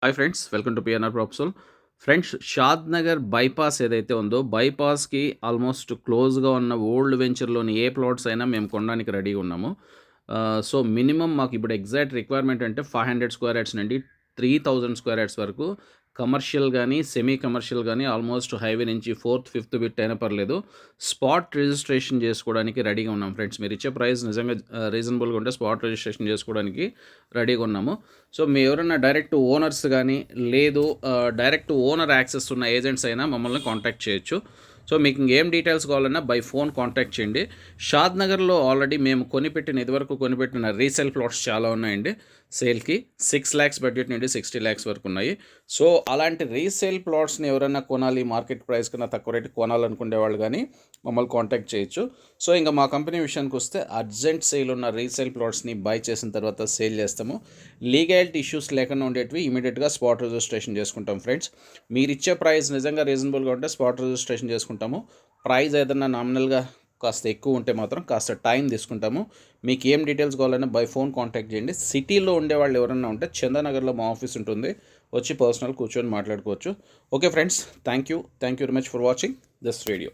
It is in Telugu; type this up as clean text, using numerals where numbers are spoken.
Hi friends, welcome to PNR properties. Friends, Shad Nagar bypass ఏదైతే ఉందో బైపాస్‌కి ఆల్మోస్ట్ క్లోజ్‌గా ఉన్న ఓల్డ్ వెంచర్‌లోని ఏ ప్లాట్స్ అయినా మేము కొనడానికి రెడీగా ఉన్నాము. సో, మినిమమ్ మాకు ఇప్పుడు ఎగ్జాక్ట్ రిక్వైర్మెంట్ అంటే 500 స్క్వేర్ యార్డ్స్ నుండి 3000 స్క్వేర్ యార్డ్స్ వరకు కమర్షియల్ గానీ, సెమీ కమర్షియల్ గానీ ఆల్మోస్ట్ హైవే నుంచి ఫోర్త్, ఫిఫ్త్ బిట్ అయినా పర్లేదు. స్పాట్ రిజిస్ట్రేషన్ చేసుకోవడానికి రెడీగా ఉన్నాం ఫ్రెండ్స్. మీరిచ్చే ప్రైస్ నిజంగా రీజనబుల్‌గా ఉంటే స్పాట్ రిజిస్ట్రేషన్ చేసుకోవడానికి రెడీగా ఉన్నాము. సో, మీ ఎవరైనా డైరెక్ట్ ఓనర్స్ గానీ, లేదు డైరెక్ట్ ఓనర్ యాక్సెస్ ఉన్న ఏజెంట్స్ అయినా మమ్మల్ని కాంటాక్ట్ చేయొచ్చు. సో, మీకు ఇంకేం డీటెయిల్స్ కావాలన్నా బై ఫోన్ కాంటాక్ట్ చేయండి. షాద్ నగర్‌లో ఆల్రెడీ మేము ఇదివరకు కొనిపెట్టిన రీసేల్ ప్లాట్స్ చాలా ఉన్నాయండి సేల్‌కి. 6,00,000 బడ్జెట్ నుండి 60,00,000 వరకు ఉన్నాయి. సో, అలాంటి రీసేల్ ప్లాట్స్‌ని ఎవరైనా కొనాలి, మార్కెట్ ప్రైస్ కన్నా తక్కువ రేటుకి కొనాలనుకునే వాళ్ళు గానీ మమ్మల్ని కాంటాక్ట్ చేయొచ్చు. సో, ఇంక మా కంపెనీ విషయానికొస్తే అర్జెంట్ సేల్ ఉన్న రీసేల్ ప్లాట్స్‌ని బై చేసిన తర్వాత సేల్ చేస్తాము. లీగాలిటీ ఇష్యూస్ లేకుండా ఉండేటివి ఇమీడియట్‌గా స్పాట్ రిజిస్ట్రేషన్ చేసుకుంటాం ఫ్రెండ్స్. మీరిచ్చే ప్రైస్ నిజంగా రీజనబుల్‌గా ఉంటే స్పాట్ రిజిస్ట్రేషన్ చేసుకుంటాము. ప్రైస్ ఏదన్నా నామినల్‌గా కాస్త ఎక్కువ ఉంటే మాత్రం కాస్త టైం తీసుకుంటాము. మీకు ఏం డీటెయిల్స్ కావాలన్నా బై ఫోన్ కాంటాక్ట్ చేయండి. సిటీలో ఉండేవాళ్ళు ఎవరైనా ఉంటే చందానగర్‌లో మా ఆఫీస్ ఉంటుంది. వచ్చి పర్సనల్ కూర్చొని మాట్లాడుకోవచ్చు. Okay friends, thank you very much for watching this video.